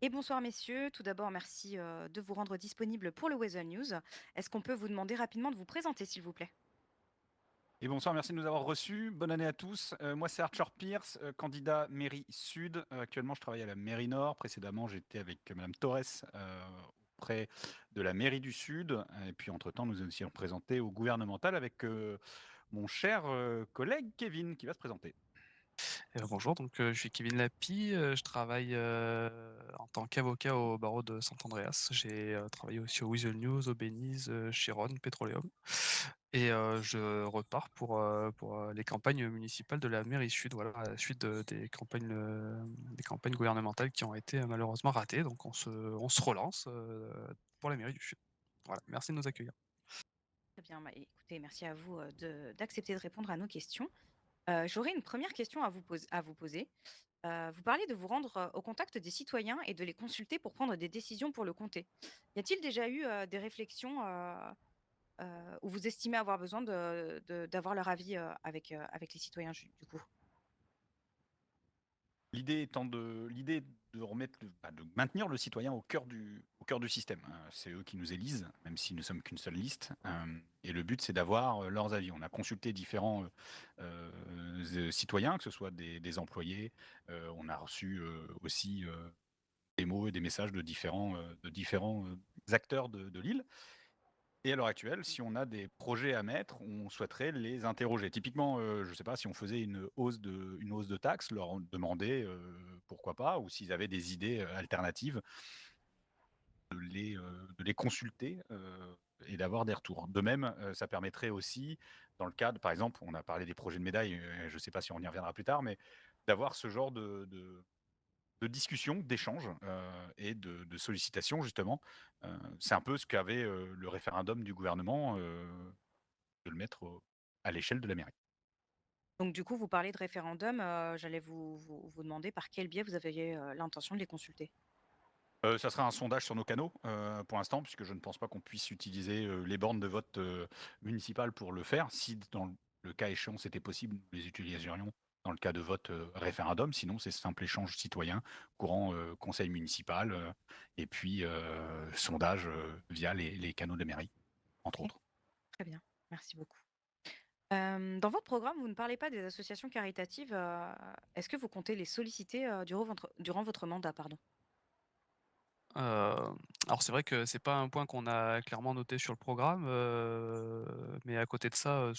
Et bonsoir messieurs. Tout d'abord, merci de vous rendre disponible pour le Weather News. Est-ce qu'on peut vous demander rapidement de vous présenter, s'il vous plaît? Et bonsoir, merci de nous avoir reçus. Bonne année à tous. Moi, c'est Archer Pierce, candidat mairie sud. Actuellement, je travaille à la mairie nord. Précédemment, j'étais avec Madame Torres auprès de la mairie du sud. Et puis, entre-temps, nous aussi représentés au gouvernemental avec mon cher collègue Kevin qui va se présenter. Bonjour, je suis Kevin Lapi, je travaille, en tant qu'avocat au barreau de Sant-Andreas. J'ai, travaillé aussi au Weasel News, au Beniz, Chiron, Petroleum et je repars pour les campagnes municipales de la mairie sud, voilà, à la suite des campagnes gouvernementales qui ont été malheureusement ratées. Donc on se relance, pour la mairie du sud. Voilà, merci de nous accueillir. Très bien, bah, écoutez, merci à vous d'accepter de répondre à nos questions. J'aurais une première question à vous poser. Vous parlez de vous rendre au contact des citoyens et de les consulter pour prendre des décisions pour le comté. Y a-t-il déjà eu des réflexions où vous estimez avoir besoin d'avoir leur avis avec les citoyens, du coup? L'idée de remettre de maintenir le citoyen au cœur du système. C'est eux qui nous élisent, même si nous sommes qu'une seule liste. Et le but, c'est d'avoir leurs avis. On a consulté différents citoyens, que ce soit des employés. On a reçu aussi des mots et des messages de différents acteurs de l'île. Et à l'heure actuelle, si on a des projets à mettre, on souhaiterait les interroger. Typiquement, je ne sais pas si on faisait une hausse de taxes, leur demander pourquoi pas, ou s'ils avaient des idées alternatives, de les consulter et d'avoir des retours. De même, ça permettrait aussi, dans le cadre, par exemple, on a parlé des projets de médailles, je ne sais pas si on y reviendra plus tard, mais d'avoir ce genre de discussion, d'échange et de sollicitation justement. C'est un peu ce qu'avait le référendum du gouvernement, de le mettre à l'échelle de la mairie. Donc du coup, vous parlez de référendum, j'allais vous demander par quel biais vous aviez, l'intention de les consulter? Ça sera un sondage sur nos canaux, pour l'instant, puisque je ne pense pas qu'on puisse utiliser les bornes de vote municipales pour le faire. Si dans le cas échéant c'était possible, nous les utiliserions dans le cas de vote référendum. Sinon, c'est simple échange citoyen, courant conseil municipal, et puis sondage via les canaux de mairie, entre OK, autres. très bien, merci beaucoup. Dans votre programme, vous ne parlez pas des associations caritatives, est-ce que vous comptez les solliciter, durant votre mandat, pardon? Alors c'est vrai que c'est pas un point qu'on a clairement noté sur le programme, mais à côté de ça,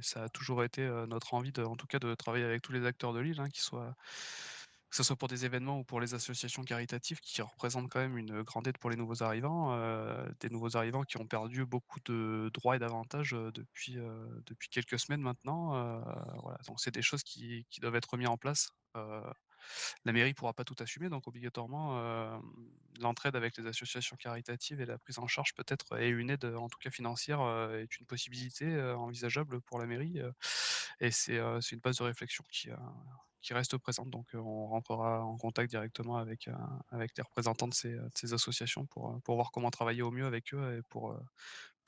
ça a toujours été, notre envie en tout cas de travailler avec tous les acteurs de l'île, hein, que ce soit pour des événements ou pour les associations caritatives qui représentent quand même une grande aide pour les nouveaux arrivants, des nouveaux arrivants qui ont perdu beaucoup de droits et d'avantages, depuis quelques semaines maintenant, voilà, donc c'est des choses qui doivent être mis en place. La mairie pourra pas tout assumer, donc obligatoirement, l'entraide avec les associations caritatives et la prise en charge peut-être et une aide, en tout cas financière, est une possibilité, envisageable pour la mairie, et c'est une base de réflexion qui reste présente. Donc, on rentrera en contact directement avec les représentants de ces associations pour voir comment travailler au mieux avec eux et pour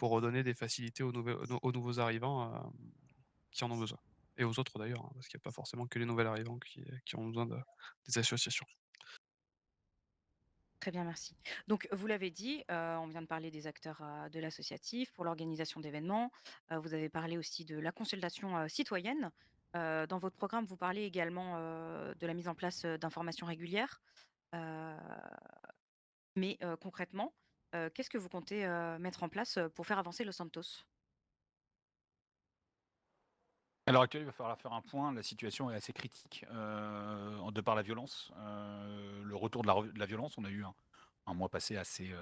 redonner des facilités aux nouveaux arrivants, qui en ont besoin. Et aux autres d'ailleurs, hein, parce qu'il y a pas forcément que les nouveaux arrivants qui ont besoin des associations. Très bien, merci. Donc vous l'avez dit, on vient de parler des acteurs, de l'associatif pour l'organisation d'événements. Vous avez parlé aussi de la consultation, citoyenne. Dans votre programme, vous parlez également, de la mise en place, d'informations régulières. Heu, mais concrètement, qu'est-ce que vous comptez, mettre en place, pour faire avancer Los Santos? À l'heure actuelle, il va falloir faire un point. La situation est assez critique, de par la violence, le retour de la violence. On a eu un mois passé assez,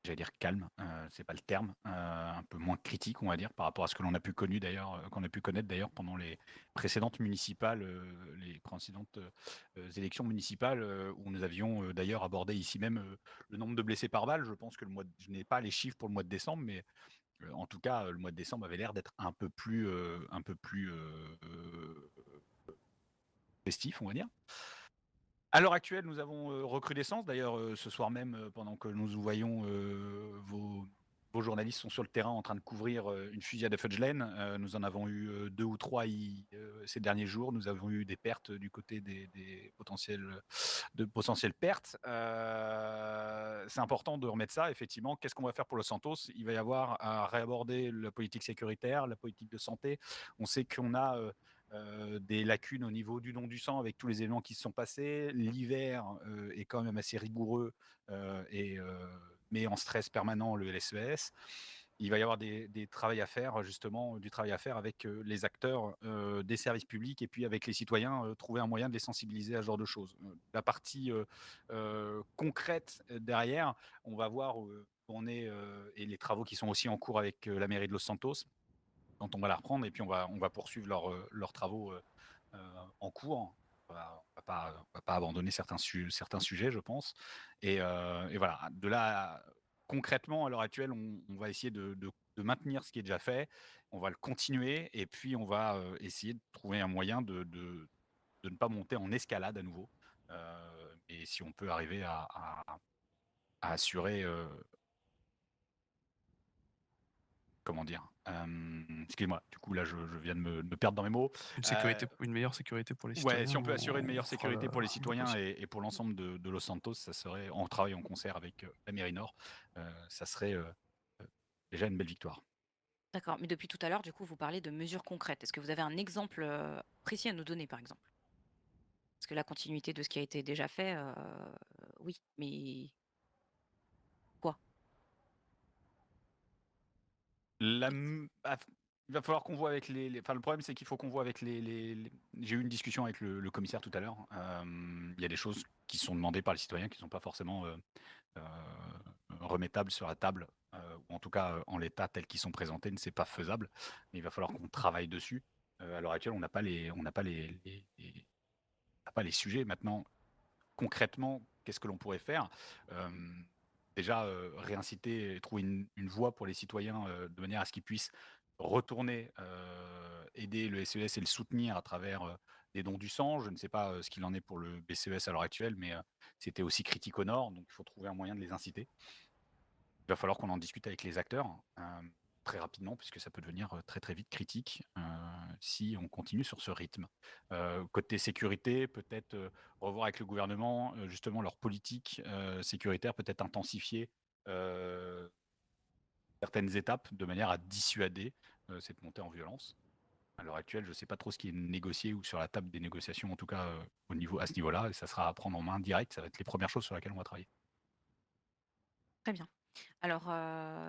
j'allais dire calme, c'est pas le terme, un peu moins critique, on va dire, par rapport à ce que l'on a pu connu d'ailleurs, qu'on a pu connaître d'ailleurs pendant les précédentes municipales, les précédentes, élections municipales, où nous avions, d'ailleurs abordé ici même, le nombre de blessés par balle. Je pense que je n'ai pas les chiffres pour le mois de décembre, mais en tout cas, le mois de décembre avait l'air d'être un peu plus festif, on va dire. À l'heure actuelle, nous avons recrudescence. D'ailleurs, ce soir même, pendant que nous voyons vos vos journalistes sont sur le terrain en train de couvrir, une fusillade à feu de Gelen. Nous en avons eu, 2 ou 3 ces derniers jours. Nous avons eu des pertes du côté des potentielles pertes. C'est important de remettre ça effectivement. Qu'est-ce qu'on va faire pour Los Santos? Il va y avoir à réaborder la politique sécuritaire, la politique de santé. On sait qu'on a, des lacunes au niveau du don du sang avec tous les événements qui se sont passés. L'hiver, est quand même assez rigoureux, et met en stress permanent le LSES. Il va y avoir des travails à faire, justement, du travail à faire avec, les acteurs, des services publics et puis avec les citoyens, trouver un moyen de les sensibiliser à ce genre de choses. La partie, concrète, derrière, on va voir où on est, et les travaux qui sont aussi en cours avec, la mairie de Los Santos, quand on va la reprendre et puis on va poursuivre leurs travaux, heu, en cours. On va pas abandonner certains sujets, je pense et voilà. De là concrètement, à l'heure actuelle, on va essayer de maintenir ce qui est déjà fait. On va le continuer et puis on va, essayer de trouver un moyen de ne pas monter en escalade à nouveau, et si on peut arriver à assurer, comment dire? Excuse-moi, du coup là je viens de me perdre dans mes mots. Heu, Une meilleure sécurité pour les ouais, citoyens, si on peut assurer une on meilleure fera sécurité pour les le citoyens possible. et pour l'ensemble de Los Santos, ça serait en travail en concert avec, la mairie nord, ça serait, déjà une belle victoire. D'accord, mais depuis tout à l'heure, du coup, vous parlez de mesures concrètes. Est-ce que vous avez un exemple, précis à nous donner, par exemple? Parce que la continuité de ce qui a été déjà fait, oui, mais quoi? La m ah f Il va falloir qu'on voit avec les enfin, le problème, c'est qu'il faut qu'on voit avec les j'ai eu une discussion avec le commissaire tout à l'heure. Il y a des choses qui sont demandées par les citoyens qui ne sont pas forcément, heu, remettables sur la table, ou en tout cas, en l'état tel qu'ils sont présentés, ne c'est pas faisable. Mais il va falloir qu'on travaille dessus. À l'heure actuelle, on n'a pas les sujets. Maintenant, concrètement, qu'est-ce que l'on pourrait faire? Déjà, réinciter et trouver une voie pour les citoyens, de manière à ce qu'ils puissent retourner, aider le SES et le soutenir à travers, des dons du sang. Je ne sais pas, ce qu'il en est pour le BCES à l'heure actuelle, mais, c'était aussi critique au nord, donc il faut trouver un moyen de les inciter. Il va falloir qu'on en discute avec les acteurs, très rapidement puisque ça peut devenir, très, très vite critique, si on continue sur ce rythme. Côté sécurité, peut-être, revoir avec le gouvernement, justement leur politique, sécuritaire, peut-être intensifier, heu, certaines étapes de manière à dissuader, cette montée en violence. À l'heure actuelle, je ne sais pas trop ce qui est négocié ou sur la table des négociations, en tout cas, à ce niveau-là et ça sera à prendre en main direct. Ça va être les premières choses sur lesquelles on va travailler. Très bien. Alors,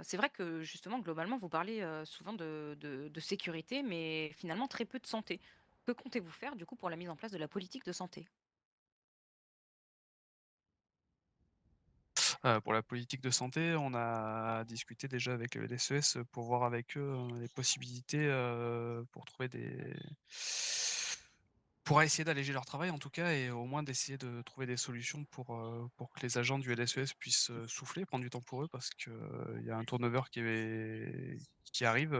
c'est vrai que justement, globalement, vous parlez, souvent de sécurité, mais finalement très peu de santé. Que comptez-vous faire, du coup, pour la mise en place de la politique de santé? Pour la politique de santé, on a discuté déjà avec le LSES pour voir avec eux, les possibilités, pour trouver des pour essayer d'alléger leur travail en tout cas et au moins d'essayer de trouver des solutions pour que les agents du LSES puissent, souffler, prendre du temps pour eux parce que, il y a un turnover qui arrive,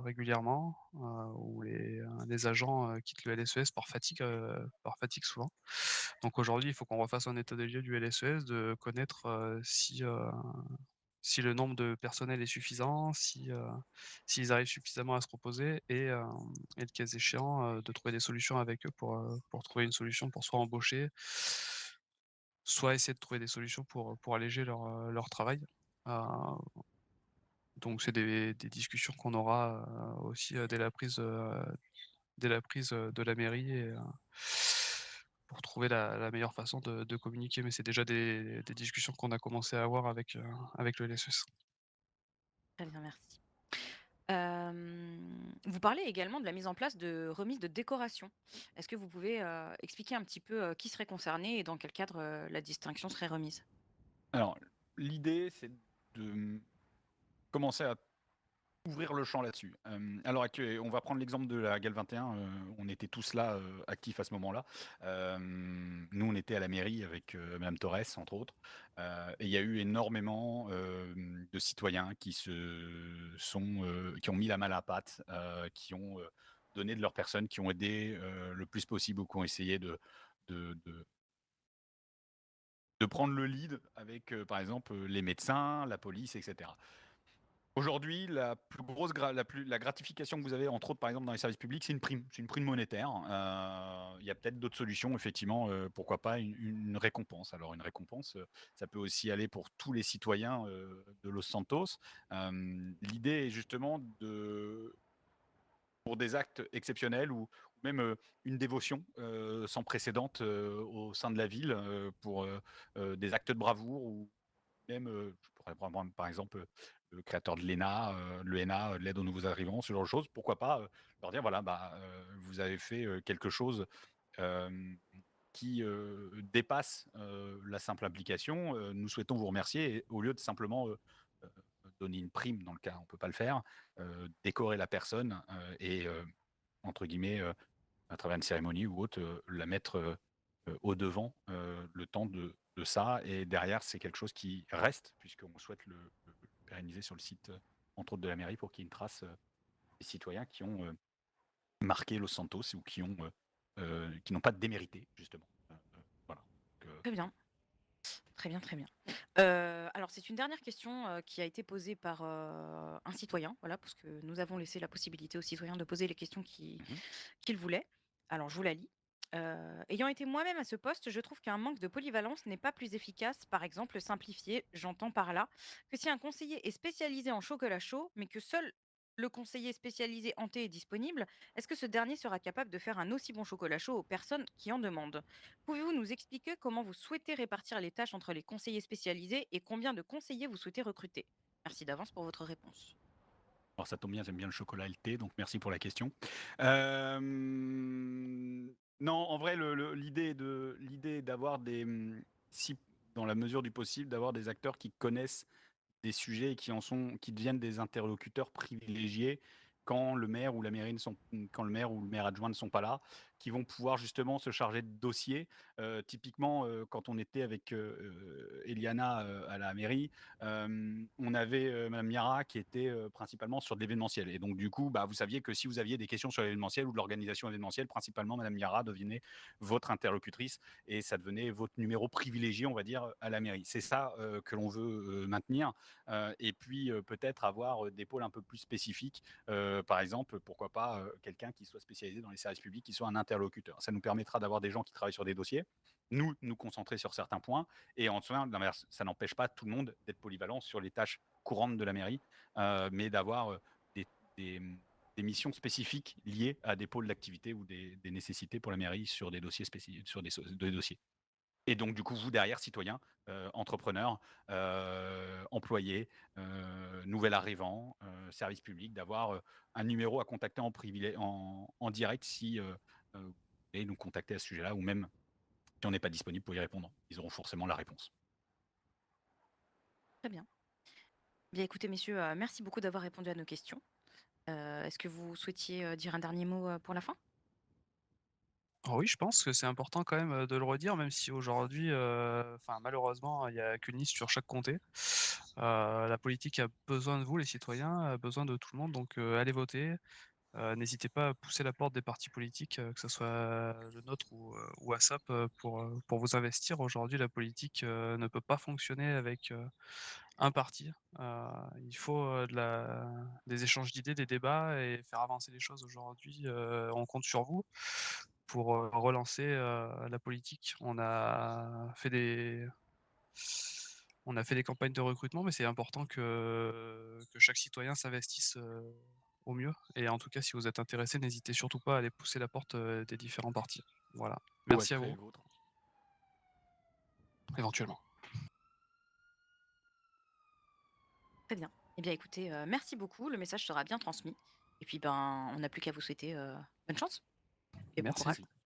régulièrement, où les agents, quittent le LSES par fatigue souvent. Donc aujourd'hui, il faut qu'on refasse un état des lieux du LSES, de connaître, si le nombre de personnel est suffisant, s'ils arrivent suffisamment à se reposer et le cas échéant, de trouver des solutions avec eux pour trouver une solution pour soit embaucher, soit essayer de trouver des solutions pour alléger leur travail. Heu, donc c'est des discussions qu'on aura, aussi, dès la prise, de la mairie pour trouver la meilleure façon de communiquer. Mais c'est déjà des discussions qu'on a commencé à avoir avec le LSES. Très bien, merci. Vous parlez également de la mise en place de remises de décoration. Est-ce que vous pouvez, expliquer un petit peu, qui serait concerné et dans quel cadre, la distinction serait remise? Alors, l'idée, c'est de, commencer à ouvrir le champ là-dessus. À l'heure actuelle, on va prendre l'exemple de la GAL 21, on était tous là, actifs à ce moment-là. Nous, on était à la mairie avec, madame Torres, entre autres, et il y a eu énormément, de citoyens qui ont mis la main à la pâte, qui ont, donné de leur personne, qui ont aidé, le plus possible ou qui ont essayé de de de prendre le lead avec, par exemple, les médecins, la police et cetera. Aujourd'hui, la plus grosse la gratification que vous avez, entre autres, par exemple, dans les services publics, c'est une prime. C'est une prime monétaire. Il y a peut-être d'autres solutions, effectivement, pourquoi pas une récompense. Alors une récompense, ça peut aussi aller pour tous les citoyens, de Los Santos. L'idée est justement pour des actes exceptionnels ou même, une dévotion, sans précédente, au sein de la ville, pour, des actes de bravoure ou même, je pourrais prendre par exemple, le créateur de l'ENA, l'aide aux nouveaux arrivants, ce genre de choses. Pourquoi pas, leur dire: «Voilà, bah, vous avez fait, quelque chose, hem, qui, dépasse, la simple implication. Nous souhaitons vous remercier» et au lieu de simplement, heu, donner une prime dans le cas où on ne peut pas le faire, décorer la personne, et entre guillemets, à travers une cérémonie ou autre, la mettre, au devant, le temps de ça et derrière, c'est quelque chose qui reste puisqu'on souhaite le pérenniser sur le site, entre autres de la mairie pour qu'il y ait une trace, des citoyens qui ont, marqué Los Santos ou qui n'ont pas démérité justement. Voilà, donc Très bien, très bien, très bien. Alors c'est une dernière question, qui a été posée par, un citoyen, voilà, parce que nous avons laissé la possibilité aux citoyens de poser les questions mmh. qu'ils voulaient. Alors je vous la lis. Ayant été moi-même à ce poste, je trouve qu'un manque de polyvalence n'est pas plus efficace, par exemple simplifié, j'entends par là, que si un conseiller est spécialisé en chocolat chaud, mais que seul le conseiller spécialisé en thé est disponible, est-ce que ce dernier sera capable de faire un aussi bon chocolat chaud aux personnes qui en demandent? Pouvez-vous nous expliquer comment vous souhaitez répartir les tâches entre les conseillers spécialisés et combien de conseillers vous souhaitez recruter? Merci d'avance pour votre réponse. Alors ça tombe bien, j'aime bien le chocolat et le thé, donc merci pour la question. Non, en vrai, l'idée est d'avoir si dans la mesure du possible, d'avoir des acteurs qui connaissent des sujets qui deviennent des interlocuteurs privilégiés quand le maire ou la mairie ne sont quand le maire ou le maire adjoint ne sont pas là, qui vont pouvoir justement se charger de dossiers. Typiquement, quand on était avec, Eliana, à la mairie, on avait, madame Miara qui était, principalement sur de l'événementiel et donc du coup, bah, vous saviez que si vous aviez des questions sur l'événementiel ou de l'organisation événementielle, principalement madame Miara devenait votre interlocutrice et ça devenait votre numéro privilégié, on va dire, à la mairie. C'est ça, que l'on veut, maintenir, et puis, peut-être avoir, des pôles un peu plus spécifiques. Par exemple, pourquoi pas, quelqu'un qui soit spécialisé dans les services publics, qui soit un interlocuteur. Ça nous permettra d'avoir des gens qui travaillent sur des dossiers, nous concentrer sur certains points et en soi, l'inverse, ça n'empêche pas tout le monde d'être polyvalent sur les tâches courantes de la mairie, mais d'avoir, des des, mmh, des missions spécifiques liées à des pôles d'activité ou des nécessités pour la mairie sur des dossiers sur des dossiers. Et donc du coup, vous derrière, citoyens, entrepreneurs, employés, nouvel arrivant, service public, d'avoir, un numéro à contacter en direct si, vous voulez nous contacter à ce sujet-là ou même si on n'est pas disponible pour y répondre. Ils auront forcément la réponse. Très bien. Bien écoutez messieurs, merci beaucoup d'avoir répondu à nos questions. Est-ce que vous souhaitiez, dire un dernier mot, pour la fin? Alors oui, je pense que c'est important quand même, de le redire, même si aujourd'hui, enfin malheureusement, il y a qu'une liste sur chaque comté. La politique a besoin de vous, les citoyens, a besoin de tout le monde, donc allez voter. N'hésitez pas à pousser la porte des partis politiques, que ça soit le nôtre ou ASAP, pour vous investir. Aujourd'hui, la politique, ne peut pas fonctionner avec, un parti. Il faut, des échanges d'idées, des débats et faire avancer les choses aujourd'hui, on compte sur vous pour, relancer, la politique. On a fait des campagnes de recrutement, mais c'est important que chaque citoyen s'investisse, au mieux et en tout cas, si vous êtes intéressé, n'hésitez surtout pas à aller pousser la porte, des différents partis. Voilà. Ou à Merci à créer vous, le vôtre. éventuellement. Très bien. Eh bien écoutez, merci beaucoup, le message sera bien transmis et puis, ben, on n'a plus qu'à vous souhaiter, bonne chance et bon Merci. courage. Merci.